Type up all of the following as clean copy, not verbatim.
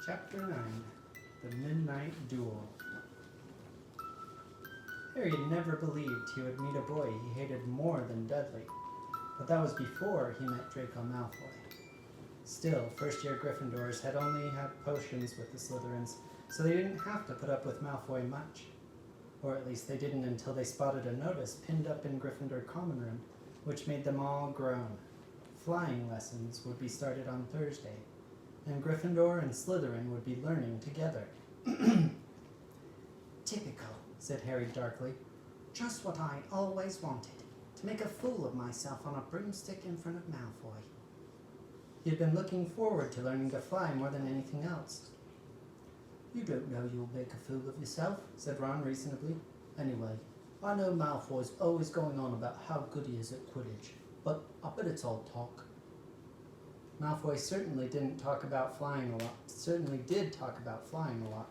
Chapter 9, The Midnight Duel. Harry had never believed he would meet a boy he hated more than Dudley, but that was before he met Draco Malfoy. Still, first-year Gryffindors had only had potions with the Slytherins, so they didn't have to put up with Malfoy much. Or at least they didn't until they spotted a notice pinned up in Gryffindor Common Room, which made them all groan. Flying lessons would be started on Thursday, and Gryffindor and Slytherin would be learning together. Typical, said Harry darkly. Just what I always wanted, to make a fool of myself on a broomstick in front of Malfoy. He had been looking forward to learning to fly more than anything else. You don't know you'll make a fool of yourself, said Ron reasonably. Anyway, I know Malfoy's always going on about how good he is at Quidditch, but I bet it's all talk. Malfoy certainly did talk about flying a lot.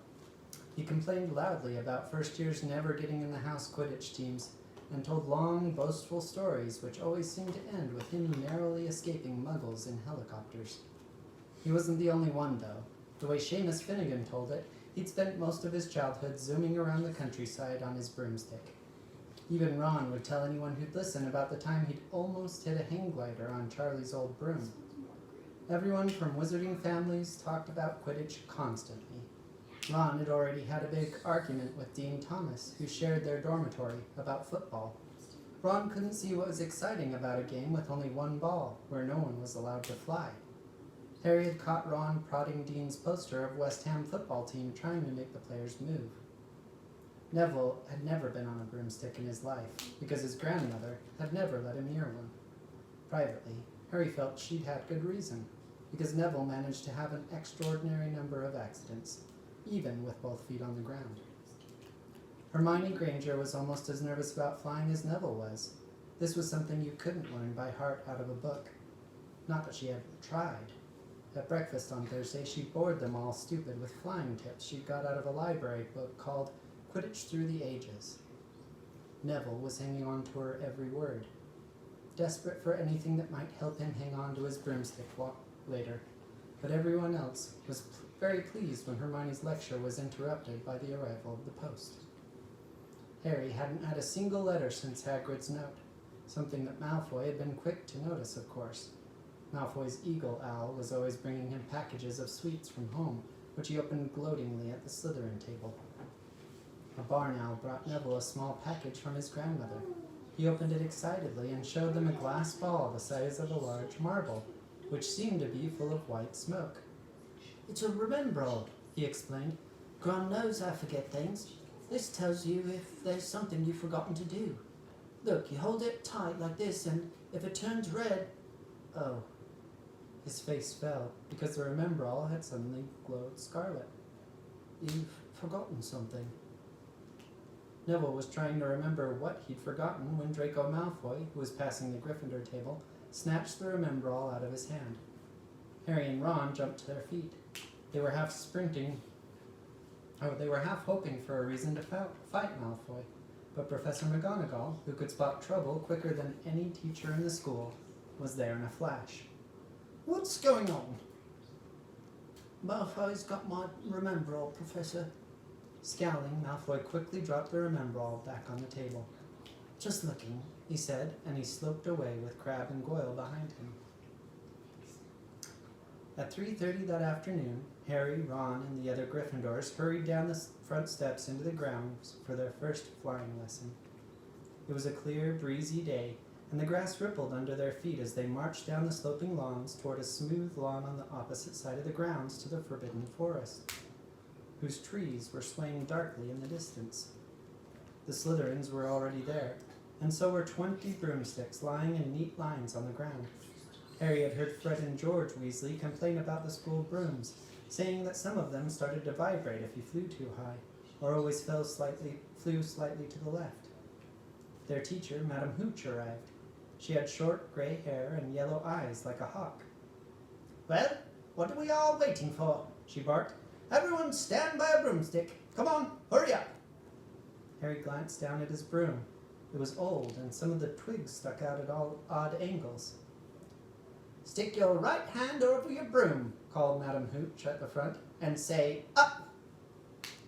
He complained loudly about first years never getting in the house Quidditch teams, and told long, boastful stories which always seemed to end with him narrowly escaping muggles in helicopters. He wasn't the only one, though. The way Seamus Finnegan told it, he'd spent most of his childhood zooming around the countryside on his broomstick. Even Ron would tell anyone who'd listen about the time he'd almost hit a hang glider on Charlie's old broom. Everyone from wizarding families talked about Quidditch constantly. Ron had already had a big argument with Dean Thomas, who shared their dormitory, about football. Ron couldn't see what was exciting about a game with only one ball, where no one was allowed to fly. Harry had caught Ron prodding Dean's poster of West Ham football team trying to make the players move. Neville had never been on a broomstick in his life, because his grandmother had never let him near one. Privately, Harry felt she'd had good reason, because Neville managed to have an extraordinary number of accidents, even with both feet on the ground. Hermione Granger was almost as nervous about flying as Neville was. This was something you couldn't learn by heart out of a book. Not that she hadn't tried. At breakfast on Thursday, she bored them all stupid with flying tips she got out of a library book called Quidditch Through the Ages. Neville was hanging on to her every word, desperate for anything that might help him hang on to his broomstick later, but everyone else was very pleased when Hermione's lecture was interrupted by the arrival of the post. Harry hadn't had a single letter since Hagrid's note, something that Malfoy had been quick to notice, of course. Malfoy's eagle owl was always bringing him packages of sweets from home, which he opened gloatingly at the Slytherin table. A barn owl brought Neville a small package from his grandmother. He opened it excitedly and showed them a glass ball the size of a large marble, which seemed to be full of white smoke. It's a Remembrall, he explained. Gran knows I forget things. This tells you if there's something you've forgotten to do. Look, you hold it tight like this, and if it turns red... Oh. His face fell, because the Remembrall had suddenly glowed scarlet. You've forgotten something. Neville was trying to remember what he'd forgotten when Draco Malfoy, who was passing the Gryffindor table, snatched the Remembrall out of his hand. Harry and Ron jumped to their feet. They were half hoping for a reason to fight Malfoy, but Professor McGonagall, who could spot trouble quicker than any teacher in the school, was there in a flash. What's going on? Malfoy's got my Remembrall, Professor. Scowling, Malfoy quickly dropped the Remembrall back on the table. Just looking, he said, and he sloped away with Crabbe and Goyle behind him. At 3:30 that afternoon, Harry, Ron, and the other Gryffindors hurried down the front steps into the grounds for their first flying lesson. It was a clear, breezy day, and the grass rippled under their feet as they marched down the sloping lawns toward a smooth lawn on the opposite side of the grounds to the Forbidden Forest, whose trees were swaying darkly in the distance. The Slytherins were already there, and so were 20 broomsticks lying in neat lines on the ground. Harry had heard Fred and George Weasley complain about the school brooms, saying that some of them started to vibrate if you flew too high, or always flew slightly to the left. Their teacher, Madam Hooch, arrived. She had short gray hair and yellow eyes like a hawk. Well, what are we all waiting for? She barked. Everyone stand by a broomstick. Come on, hurry up. Harry glanced down at his broom. It was old, and some of the twigs stuck out at all odd angles. Stick your right hand over your broom, called Madam Hooch at the front, and say, up!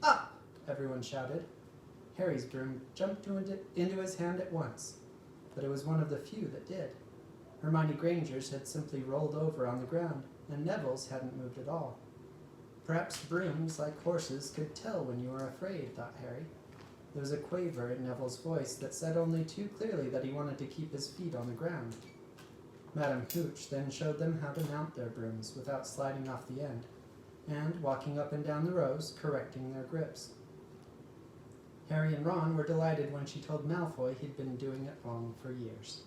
Up! Everyone shouted. Harry's broom jumped into his hand at once, but it was one of the few that did. Hermione Granger's had simply rolled over on the ground, and Neville's hadn't moved at all. Perhaps brooms, like horses, could tell when you were afraid, thought Harry. There was a quaver in Neville's voice that said only too clearly that he wanted to keep his feet on the ground. Madam Hooch then showed them how to mount their brooms without sliding off the end, and, walking up and down the rows, correcting their grips. Harry and Ron were delighted when she told Malfoy he'd been doing it wrong for years.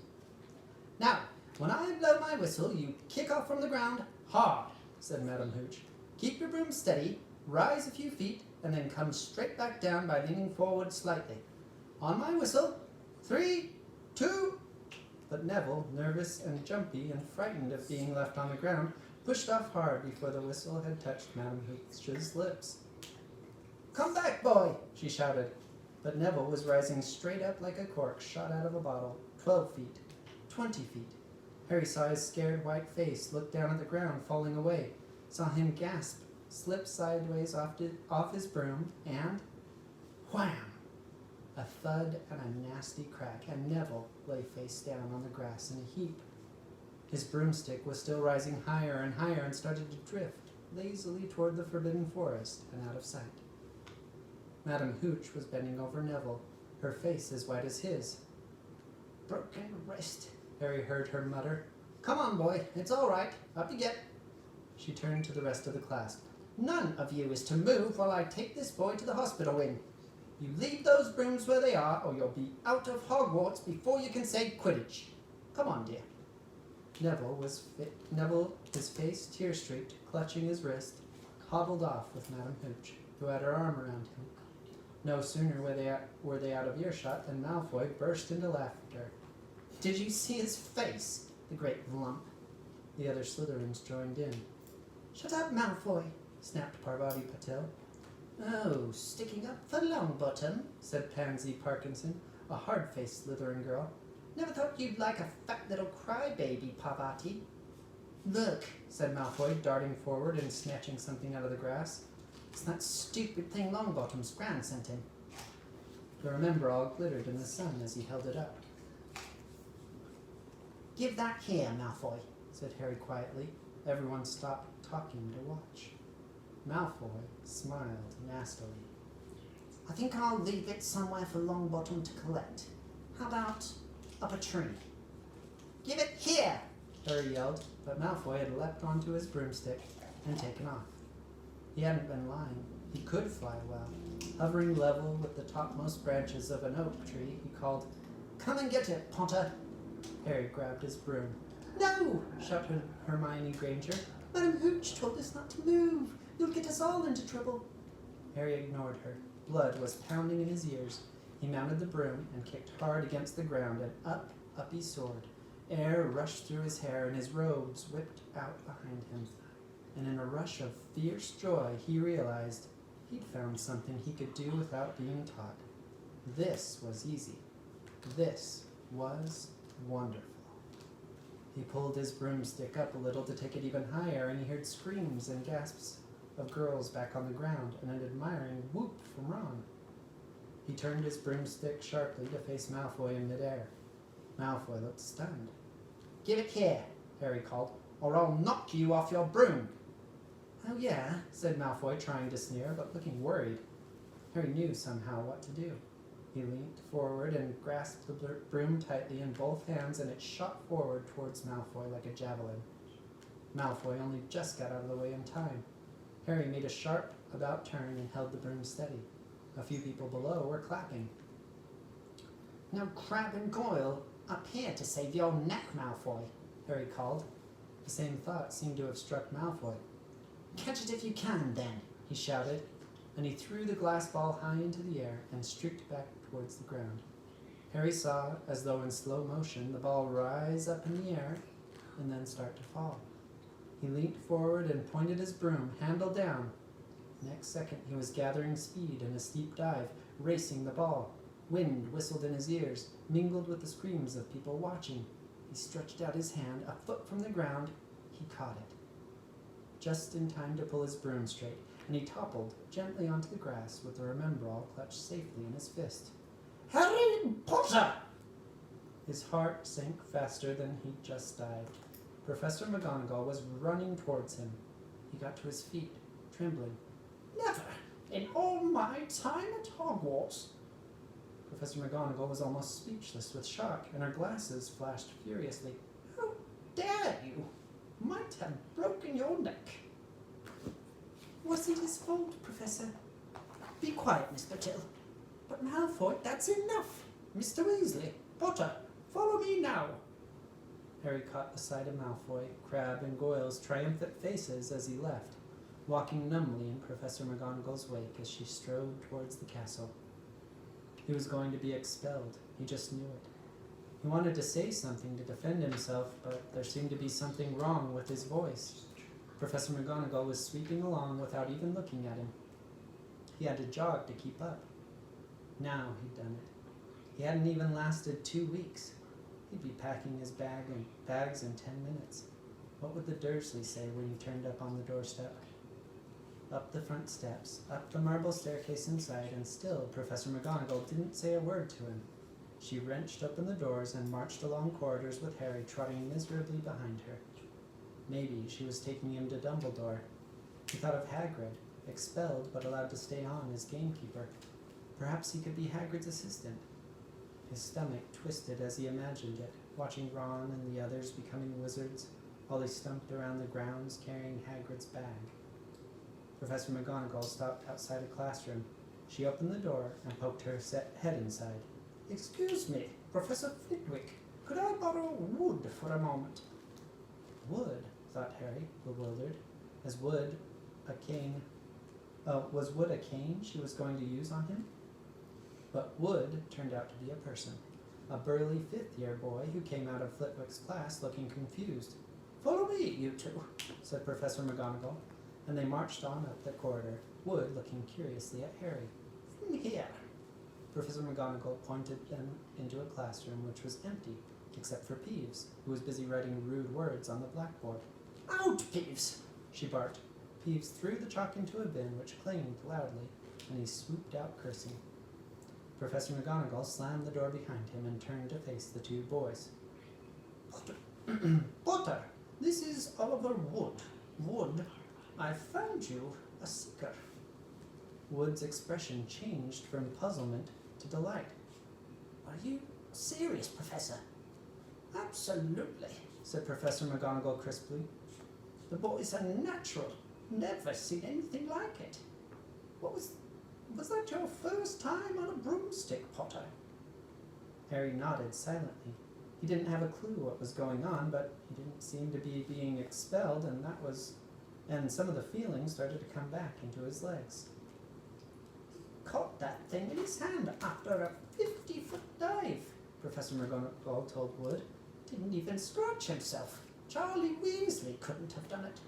Now, when I blow my whistle, you kick off from the ground hard, said Madam Hooch. Keep your broom steady, rise a few feet, and then come straight back down by leaning forward slightly. On my whistle, 3, 2... But Neville, nervous and jumpy and frightened of being left on the ground, pushed off hard before the whistle had touched Madam Hooch's lips. Come back, boy, she shouted. But Neville was rising straight up like a cork shot out of a bottle, 12 feet, 20 feet. Harry saw his scared white face, look down at the ground, falling away, saw him gasp, slip sideways off his broom, and wham! A thud and a nasty crack, and Neville lay face down on the grass in a heap. His broomstick was still rising higher and higher and started to drift lazily toward the Forbidden Forest and out of sight. Madam Hooch was bending over Neville, her face as white as his. Broken wrist, Harry heard her mutter. Come on, boy, it's all right. Up you get. She turned to the rest of the class. None of you is to move while I take this boy to the hospital wing. You leave those brooms where they are, or you'll be out of Hogwarts before you can say Quidditch. Come on, dear. Neville, his face tear-streaked, clutching his wrist, hobbled off with Madam Hooch, who had her arm around him. No sooner were they out of earshot than Malfoy burst into laughter. Did you see his face, the great lump? The other Slytherins joined in. Shut up, Malfoy, snapped Parvati Patil. Oh, sticking up for Longbottom, said Pansy Parkinson, a hard-faced Slytherin girl. Never thought you'd like a fat little crybaby, Parvati. Look, said Malfoy, darting forward and snatching something out of the grass. It's that stupid thing Longbottom's gran sent him. The Remembrall glittered in the sun as he held it up. Give that here, Malfoy, said Harry quietly. Everyone stopped talking to watch. Malfoy smiled nastily. I think I'll leave it somewhere for Longbottom to collect. How about up a tree? Give it here, Harry yelled, but Malfoy had leapt onto his broomstick and taken off. He hadn't been lying. He could fly well. Hovering level with the topmost branches of an oak tree, he called, Come and get it, Potter. Harry grabbed his broom. No, shouted Hermione Granger. Madam Hooch told us not to move. You'll get us all into trouble. Harry ignored her. Blood was pounding in his ears. He mounted the broom and kicked hard against the ground, and up he soared. Air rushed through his hair, and his robes whipped out behind him. And in a rush of fierce joy, he realized he'd found something he could do without being taught. This was easy. This was wonderful. He pulled his broomstick up a little to take it even higher, and he heard screams and gasps of girls back on the ground, and an admiring whoop from Ron. He turned his broomstick sharply to face Malfoy in midair. Malfoy looked stunned. Give it here, Harry called, or I'll knock you off your broom. Oh yeah, said Malfoy, trying to sneer, but looking worried. Harry knew somehow what to do. He leaned forward and grasped the broom tightly in both hands, and it shot forward towards Malfoy like a javelin. Malfoy only just got out of the way in time. Harry made a sharp about turn and held the broom steady. A few people below were clapping. Now Crabbe and Goyle up here to save your neck, Malfoy, Harry called. The same thought seemed to have struck Malfoy. Catch it if you can, then, he shouted, and he threw the glass ball high into the air and streaked back towards the ground. Harry saw, as though in slow motion, the ball rise up in the air and then start to fall. He leaped forward and pointed his broom, handle down. Next second, he was gathering speed in a steep dive, racing the ball. Wind whistled in his ears, mingled with the screams of people watching. He stretched out his hand a foot from the ground. He caught it. Just in time to pull his broom straight, and he toppled gently onto the grass with the Remembrall clutched safely in his fist. Harry Potter! His heart sank faster than he'd just dived. Professor McGonagall was running towards him. He got to his feet, trembling. Never in all my time at Hogwarts. Professor McGonagall was almost speechless with shock, and her glasses flashed furiously. How dare you! Might have broken your neck. Wasn't his fault, Professor. Be quiet, Mr. Till. But Malfoy, that's enough. Mr. Weasley, Potter, follow me now. Harry caught the sight of Malfoy, Crabbe, and Goyle's triumphant faces as he left, walking numbly in Professor McGonagall's wake as she strode towards the castle. He was going to be expelled. He just knew it. He wanted to say something to defend himself, but there seemed to be something wrong with his voice. Professor McGonagall was sweeping along without even looking at him. He had to jog to keep up. Now he'd done it. He hadn't even lasted 2 weeks. He'd be packing his bags in 10 minutes. What would the Dursleys say when he turned up on the doorstep? Up the front steps, up the marble staircase inside, and still Professor McGonagall didn't say a word to him. She wrenched open the doors and marched along corridors with Harry trotting miserably behind her. Maybe she was taking him to Dumbledore. He thought of Hagrid, expelled but allowed to stay on as gamekeeper. Perhaps he could be Hagrid's assistant. His stomach twisted as he imagined it, watching Ron and the others becoming wizards, while they stumped around the grounds carrying Hagrid's bag. Professor McGonagall stopped outside a classroom. She opened the door and poked her head inside. Excuse me, Professor Flitwick. Could I borrow wood for a moment? Wood, thought Harry, bewildered. Was wood a cane she was going to use on him? But Wood turned out to be a person, a burly fifth-year boy who came out of Flitwick's class looking confused. Follow me, you two, said Professor McGonagall, and they marched on up the corridor, Wood looking curiously at Harry. In here. Professor McGonagall pointed them into a classroom which was empty, except for Peeves, who was busy writing rude words on the blackboard. Out, Peeves! She barked. Peeves threw the chalk into a bin which clanged loudly, and he swooped out cursing. Professor McGonagall slammed the door behind him and turned to face the two boys. Potter, this is Oliver Wood. Wood, I found you a seeker. Wood's expression changed from puzzlement to delight. Are you serious, Professor? Absolutely, said Professor McGonagall crisply. The boy's a natural. Never seen anything like it. Was that your first time on a broomstick, Potter? Harry nodded silently. He didn't have a clue what was going on, but he didn't seem to be being expelled, and some of the feelings started to come back into his legs. Caught that thing in his hand after a 50-foot dive, Professor McGonagall told Wood. Didn't even scratch himself. Charlie Weasley couldn't have done it.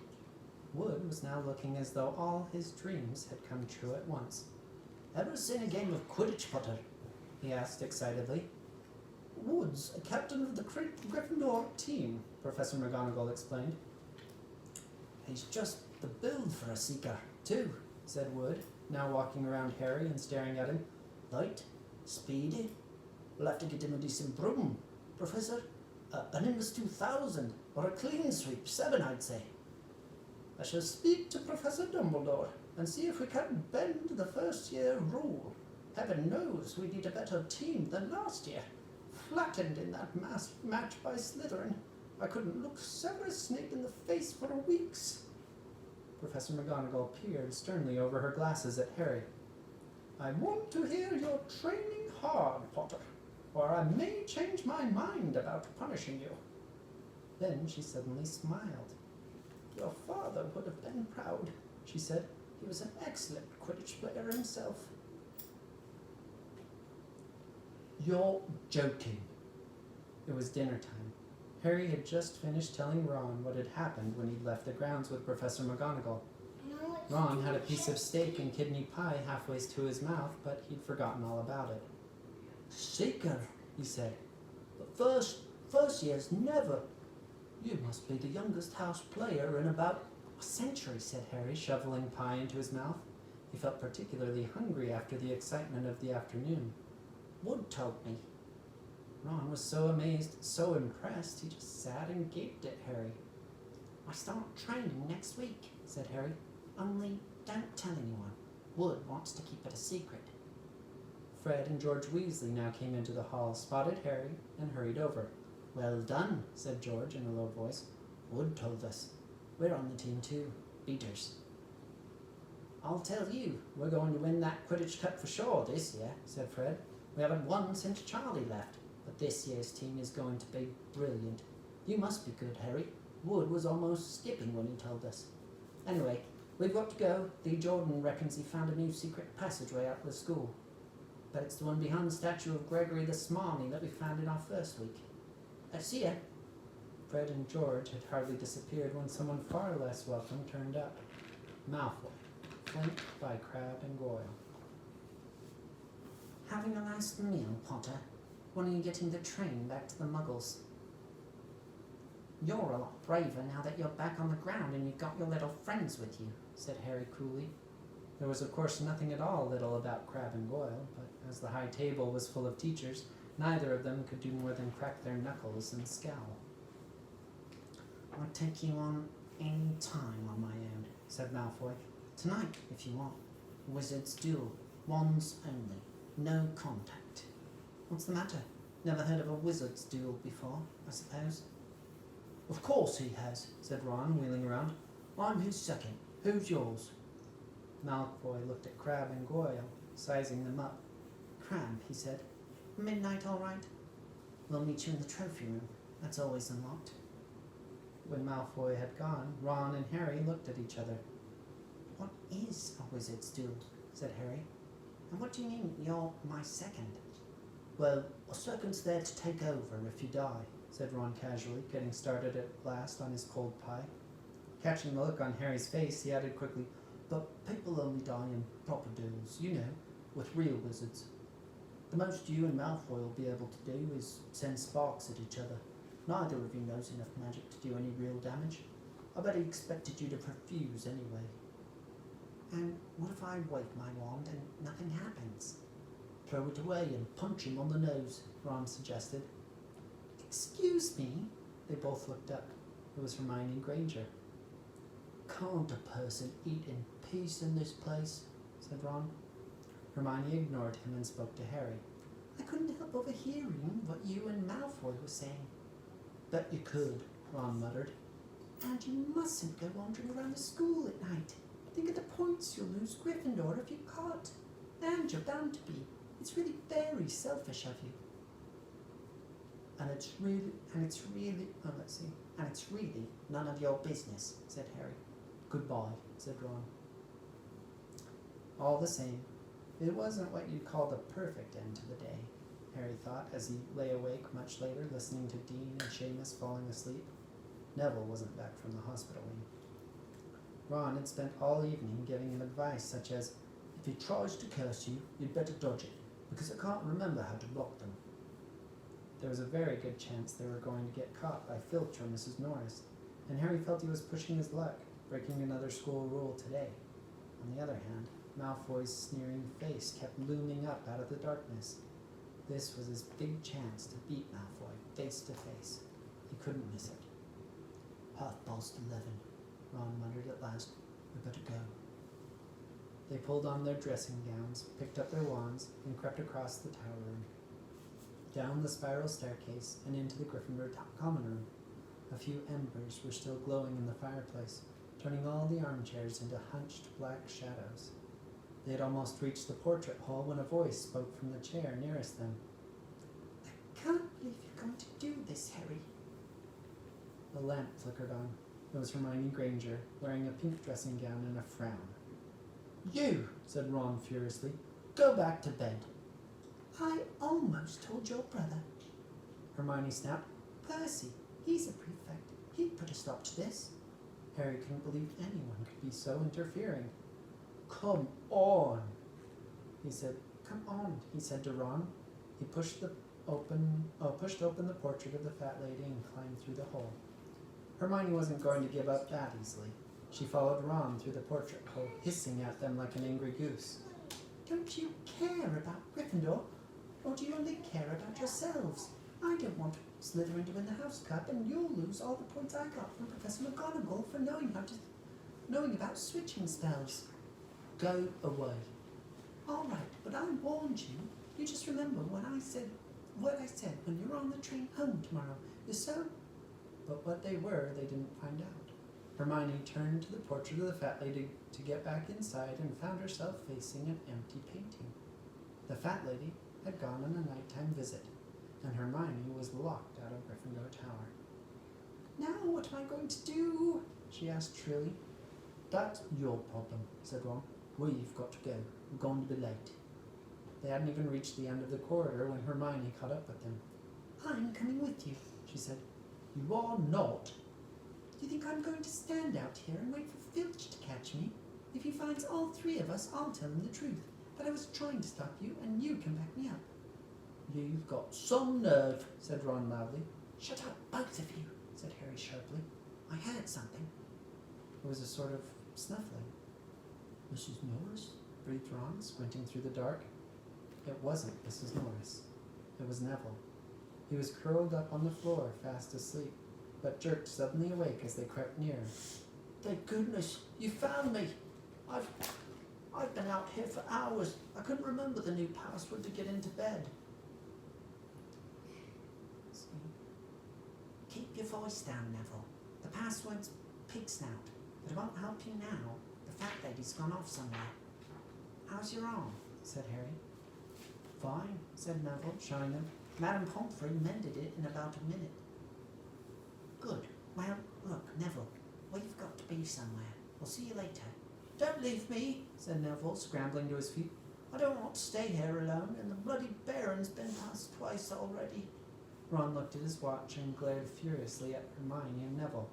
Wood was now looking as though all his dreams had come true at once. Ever seen a game of Quidditch, Potter? He asked excitedly. Wood's a captain of the Gryffindor team, Professor McGonagall explained. He's just the build for a seeker, too, said Wood, now walking around Harry and staring at him. Light, speedy. We'll have to get him a decent broom, Professor. An Nimbus 2000, or a clean sweep 7, I'd say. I shall speak to Professor Dumbledore and see if we can bend the first-year rule. Heaven knows we need a better team than last year. Flattened in that match by Slytherin. I couldn't look Severus Snape in the face for weeks. Professor McGonagall peered sternly over her glasses at Harry. I want to hear you're training hard, Potter, or I may change my mind about punishing you. Then she suddenly smiled. Your father would have been proud, she said. He was an excellent Quidditch player himself. You're joking. It was dinner time. Harry had just finished telling Ron what had happened when he'd left the grounds with Professor McGonagall. Ron had a piece of steak and kidney pie halfway to his mouth, but he'd forgotten all about it. Seeker, he said. But first First years never. You must be the youngest house player in about a century, said Harry, shoveling pie into his mouth. He felt particularly hungry after the excitement of the afternoon. Wood told me. Ron was so amazed, so impressed, he just sat and gaped at Harry. I start training next week, said Harry. Only don't tell anyone. Wood wants to keep it a secret. Fred and George Weasley now came into the hall, spotted Harry, and hurried over. Well done, said George in a low voice. Wood told us. We're on the team too. Beaters. I'll tell you, we're going to win that Quidditch Cup for sure this year, said Fred. We haven't won since Charlie left, but this year's team is going to be brilliant. You must be good, Harry. Wood was almost skipping when he told us. Anyway, we've got to go. Lee Jordan reckons he found a new secret passageway out of the school. But it's the one behind the statue of Gregory the Smarmy that we found in our first week. See ya. Fred and George had hardly disappeared when someone far less welcome turned up. Malfoy, flanked by Crabbe and Goyle. Having a last meal, Potter? When are you getting the train back to the Muggles? You're a lot braver now that you're back on the ground and you've got your little friends with you, said Harry coolly. There was of course nothing at all little about Crabbe and Goyle, but as the high table was full of teachers, neither of them could do more than crack their knuckles and scowl. I'll take you on any time on my own, said Malfoy. Tonight, if you want. Wizard's Duel. Wands only. No contact. What's the matter? Never heard of a wizard's duel before, I suppose? Of course he has, said Ron, wheeling around. I'm his second. Who's yours? Malfoy looked at Crabbe and Goyle, sizing them up. Crabbe, he said. Midnight all right? We'll meet you in the trophy room. That's always unlocked. When Malfoy had gone, Ron and Harry looked at each other. What is a wizard's duel? Said Harry. And what do you mean you're my second? Well, a second's there to take over if you die, said Ron casually, getting started at last on his cold pie. Catching the look on Harry's face, he added quickly, but people only die in proper duels, you know, with real wizards. The most you and Malfoy will be able to do is send sparks at each other. Neither of you knows enough magic to do any real damage. I bet he expected you to perfuse anyway. And what if I wave my wand and nothing happens? Throw it away and punch him on the nose, Ron suggested. Excuse me? They both looked up. It was Hermione Granger. Can't a person eat in peace in this place? Said Ron. Hermione ignored him and spoke to Harry. I couldn't help overhearing what you and Malfoy were saying. Bet you could, Ron muttered. And you mustn't go wandering around the school at night. Think of the points you'll lose Gryffindor if you're caught. And you're bound to be. It's really very selfish of you. And it's really none of your business, said Harry. Goodbye, said Ron. All the same, it wasn't what you'd call the perfect end to the day, Harry thought as he lay awake much later listening to Dean and Seamus falling asleep. Neville wasn't back from the hospital wing. Ron had spent all evening giving him advice such as, if he tries to curse you, you'd better dodge it, because I can't remember how to block them. There was a very good chance they were going to get caught by Filch or Mrs. Norris, and Harry felt he was pushing his luck, breaking another school rule today. On the other hand, Malfoy's sneering face kept looming up out of the darkness. This was his big chance to beat Malfoy face to face. He couldn't miss it. 11:30, Ron muttered at last. We better go. They pulled on their dressing gowns, picked up their wands, and crept across the tower room, down the spiral staircase, and into the Gryffindor common room. A few embers were still glowing in the fireplace, turning all the armchairs into hunched black shadows. They had almost reached the portrait hall when a voice spoke from the chair nearest them. I can't believe you're going to do this, Harry. The lamp flickered on. It was Hermione Granger, wearing a pink dressing gown and a frown. You, said Ron furiously, go back to bed. I almost told your brother. Hermione snapped. Percy, he's a prefect. He'd put a stop to this. Harry couldn't believe anyone could be so interfering. Come on, he said. Come on, he said to Ron. He pushed the pushed open the portrait of the fat lady and climbed through the hole. Hermione wasn't going to give up that easily. She followed Ron through the portrait hole, hissing at them like an angry goose. Don't you care about Gryffindor? Or do you only care about yourselves? I don't want Slytherin to win the House Cup, and you'll lose all the points I got from Professor McGonagall for knowing about switching spells. Go away. All right, but I warned you. You just remember what I said when you're on the train home tomorrow. Is so? But what they were, they didn't find out. Hermione turned to the portrait of the fat lady to get back inside and found herself facing an empty painting. The fat lady had gone on a nighttime visit, and Hermione was locked out of Gryffindor Tower. Now what am I going to do? She asked shrilly. That's your problem, said Ron. We've got to go. We're going to be late. They hadn't even reached the end of the corridor when Hermione caught up with them. I'm coming with you, she said. You are not. Do you think I'm going to stand out here and wait for Filch to catch me? If he finds all three of us, I'll tell him the truth. That I was trying to stop you, and you can back me up. You've got some nerve, said Ron loudly. Shut up, both of you, said Harry sharply. I heard something. It was a sort of snuffling. Mrs. Norris? Breathed Ron, squinting through the dark. It wasn't Mrs. Norris. It was Neville. He was curled up on the floor, fast asleep, but jerked suddenly awake as they crept near. Thank goodness, you found me. I've been out here for hours. I couldn't remember the new password to get into bed. Keep your voice down, Neville. The password's pig snout, but it won't help you now. The fat lady's gone off somewhere. How's your arm? Said Harry. Fine, said Neville, showing them. Madame Pomfrey mended it in about a minute. Good. Well, look, Neville, we've got to be somewhere. We'll see you later. Don't leave me, said Neville, scrambling to his feet. I don't want to stay here alone, and the bloody Baron's been past twice already. Ron looked at his watch and glared furiously at Hermione and Neville.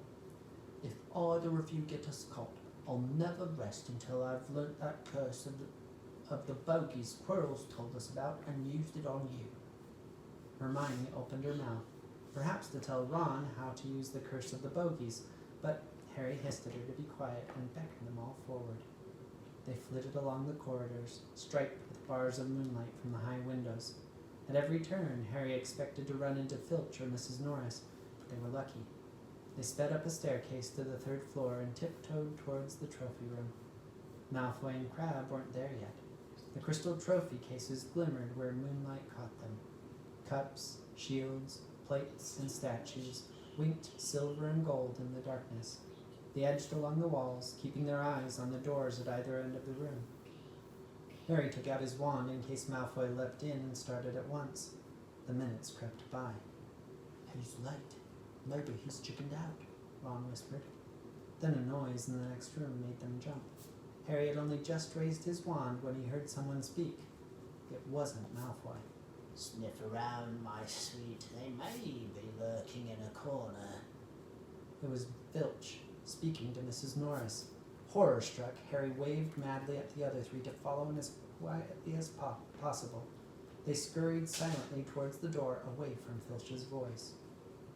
If either of you get us caught, I'll never rest until I've learnt that curse of the bogies Quirrell's told us about and used it on you. Hermione opened her mouth, perhaps to tell Ron how to use the curse of the bogies, but Harry hissed at her to be quiet and beckoned them all forward. They flitted along the corridors, striped with bars of moonlight from the high windows. At every turn, Harry expected to run into Filch or Mrs. Norris, but they were lucky. They sped up a staircase to the third floor and tiptoed towards the trophy room. Malfoy and Crabbe weren't there yet. The crystal trophy cases glimmered where moonlight caught them. Cups, shields, plates, and statues winked silver and gold in the darkness. They edged along the walls, keeping their eyes on the doors at either end of the room. Harry took out his wand in case Malfoy leapt in and started at once. The minutes crept by. He's late. Maybe he's chickened out, Ron whispered. Then a noise in the next room made them jump. Harry had only just raised his wand when he heard someone speak. It wasn't Malfoy. Sniff around, my sweet. They may be lurking in a corner. It was Filch, speaking to Mrs. Norris. Horror-struck, Harry waved madly at the other three to follow him as quietly as possible. They scurried silently towards the door, away from Filch's voice.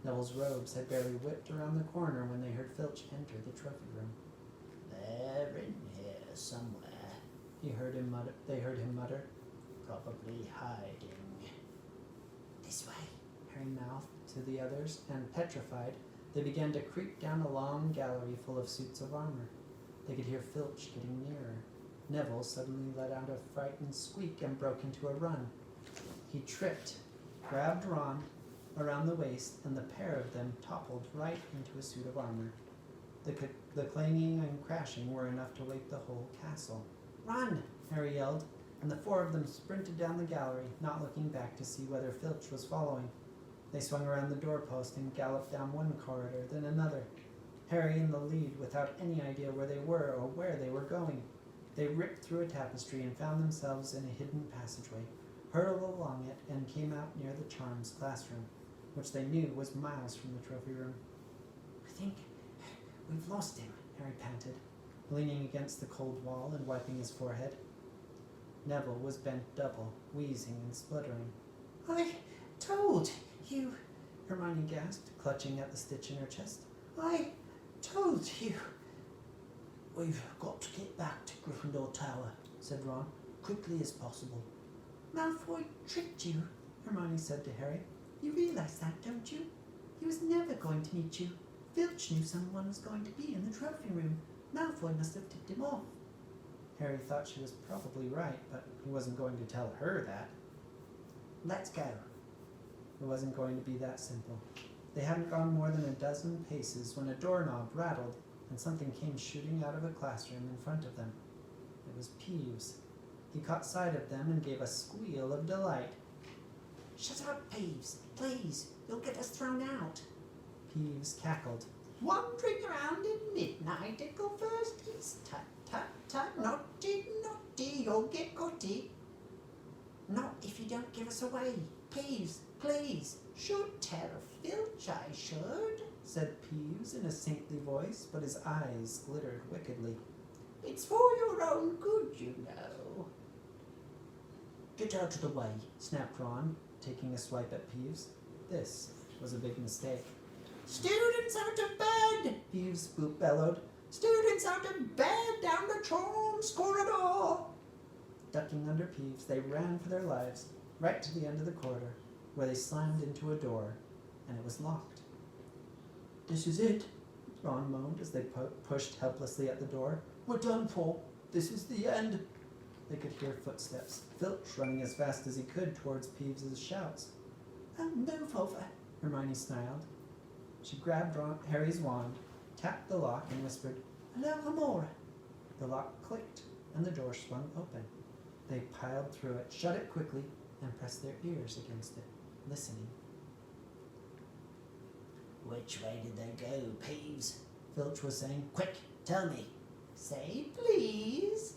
Neville's robes had barely whipped around the corner when they heard Filch enter the trophy room. They're in here somewhere, They heard him mutter. Probably hiding. This way, Harry mouthed to the others, and petrified, they began to creep down a long gallery full of suits of armor. They could hear Filch getting nearer. Neville suddenly let out a frightened squeak and broke into a run. He tripped, grabbed Ron around the waist, and the pair of them toppled right into a suit of armor. The clanging and crashing were enough to wake the whole castle. "Run!" Harry yelled, and the four of them sprinted down the gallery, not looking back to see whether Filch was following. They swung around the doorpost and galloped down one corridor, then another, Harry in the lead without any idea where they were or where they were going. They ripped through a tapestry and found themselves in a hidden passageway, hurtled along it, and came out near the Charms classroom, which they knew was miles from the trophy room. "I think we've lost him," Harry panted, leaning against the cold wall and wiping his forehead. Neville was bent double, wheezing and spluttering. "I told you, Hermione gasped, clutching at the stitch in her chest. I told you. We've got to get back to Gryffindor Tower, said Ron, quickly as possible. Malfoy tricked you, Hermione said to Harry. You realise that, don't you? He was never going to meet you. Filch knew someone was going to be in the trophy room. Malfoy must have tipped him off. Harry thought she was probably right, but he wasn't going to tell her that. Let's go. It wasn't going to be that simple. They hadn't gone more than a dozen paces when a doorknob rattled and something came shooting out of a classroom in front of them. It was Peeves. He caught sight of them and gave a squeal of delight. Shut up, Peeves. Please, you'll get us thrown out. Peeves cackled. Wandering around in midnight, it'll first is tut, tut, tut, naughty, naughty, you'll get caughty. Not if you don't give us away. Peeves, please. Should tell Filch I should, said Peeves in a saintly voice, but his eyes glittered wickedly. It's for your own good, you know. Get out of the way, snapped Ron, taking a swipe at Peeves. This was a big mistake. Students out of bed! Peeves bellowed. Students out of bed down the Trons corridor! Ducking under Peeves, they ran for their lives, right to the end of the corridor, where they slammed into a door, and it was locked. This is it, Ron moaned as they pushed helplessly at the door. We're done for. This is the end. They could hear footsteps, Filch running as fast as he could towards Peeves' shouts. Move over, Hermione snarled. She grabbed Harry's wand, tapped the lock, and whispered, Hello, Amora. The lock clicked, and the door swung open. They piled through it, shut it quickly, and pressed their ears against it, listening. Which way did they go, Peeves? Filch was saying, Quick, tell me. Say please.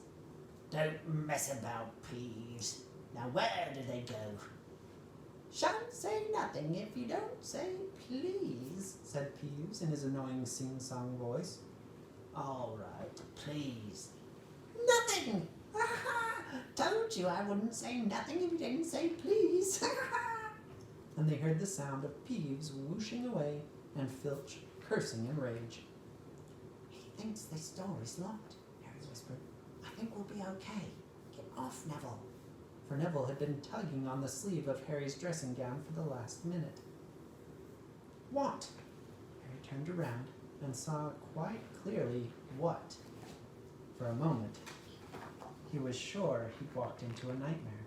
Don't mess about, Peeves. Now where did they go? Shan't say nothing if you don't say please, said Peeves in his annoying sing-song voice. All right, please. Nothing! Told you I wouldn't say nothing if you didn't say please. And they heard the sound of Peeves whooshing away and Filch cursing in rage. He thinks this door is locked, Harry whispered. I think we'll be okay. Get off, Neville. For Neville had been tugging on the sleeve of Harry's dressing gown for the last minute. What? Harry turned around and saw quite clearly what. For a moment, he was sure he'd walked into a nightmare.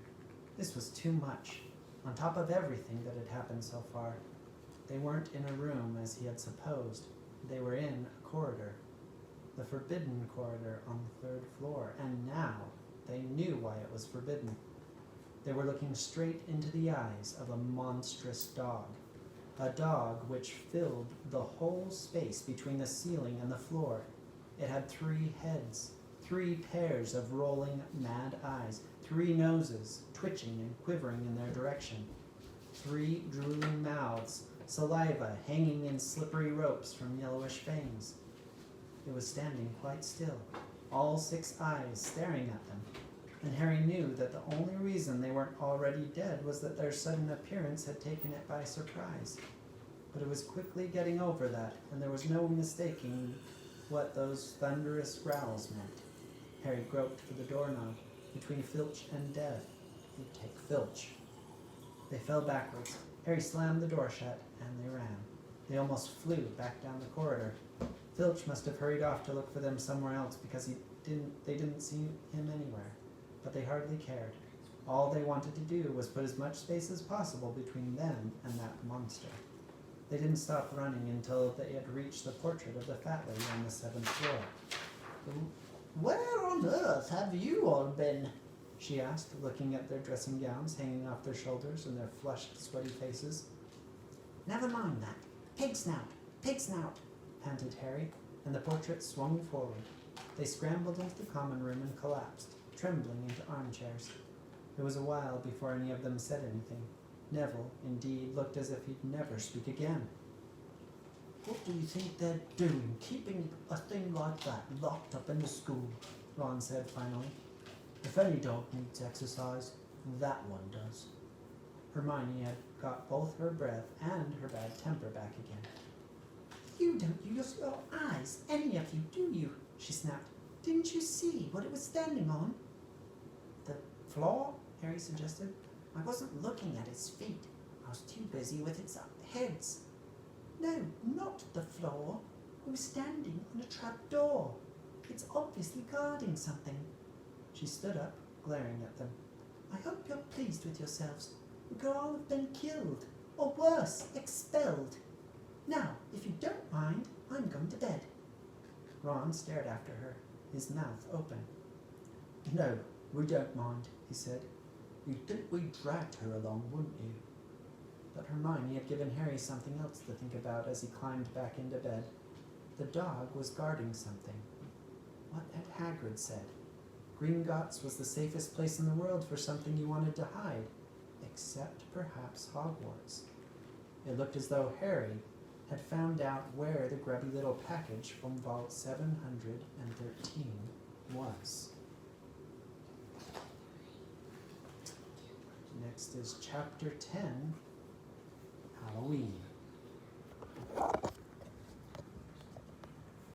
This was too much, on top of everything that had happened so far. They weren't in a room as he had supposed. They were in a corridor, the forbidden corridor on the 3rd floor, and now they knew why it was forbidden. They were looking straight into the eyes of a monstrous dog, a dog which filled the whole space between the ceiling and the floor. It had 3 heads, 3 pairs of rolling mad eyes, 3 noses twitching and quivering in their direction, 3 drooling mouths, saliva hanging in slippery ropes from yellowish fangs. It was standing quite still, all 6 eyes staring at them, and Harry knew that the only reason they weren't already dead was that their sudden appearance had taken it by surprise. But it was quickly getting over that, and there was no mistaking what those thunderous growls meant. Harry groped for the doorknob. Between Filch and death, he'd take Filch. They fell backwards. Harry slammed the door shut, and they ran. They almost flew back down the corridor. Filch must have hurried off to look for them somewhere else because they didn't see him anywhere. But they hardly cared. All they wanted to do was put as much space as possible between them and that monster. They didn't stop running until they had reached the portrait of the fat lady on the 7th floor. Where on earth have you all been? She asked, looking at their dressing gowns hanging off their shoulders and their flushed, sweaty faces. Never mind that. Pig snout, panted Harry, and the portrait swung forward. They scrambled into the common room and collapsed, trembling into armchairs. It was a while before any of them said anything. Neville, indeed, looked as if he'd never speak again. What do you think they're doing, keeping a thing like that locked up in the school? Ron said finally. If any dog needs exercise, that one does. Hermione had got both her breath and her bad temper back again. You don't use your eyes, any of you, do you? She snapped. Didn't you see what it was standing on? The floor? Harry suggested. I wasn't looking at its feet. I was too busy with its heads. No, not the floor. It was standing on a trapdoor. It's obviously guarding something. She stood up, glaring at them. I hope you're pleased with yourselves. We could all have been killed, or worse, expelled. Now, if you don't mind, I'm going to bed. Ron stared after her, his mouth open. No, we don't mind, he said. You'd think we dragged her along, wouldn't you? But Hermione had given Harry something else to think about as he climbed back into bed. The dog was guarding something. What had Hagrid said? Gringotts was the safest place in the world for something you wanted to hide, except perhaps Hogwarts. It looked as though Harry had found out where the grubby little package from Vault 713 was. Next is Chapter 10, Halloween.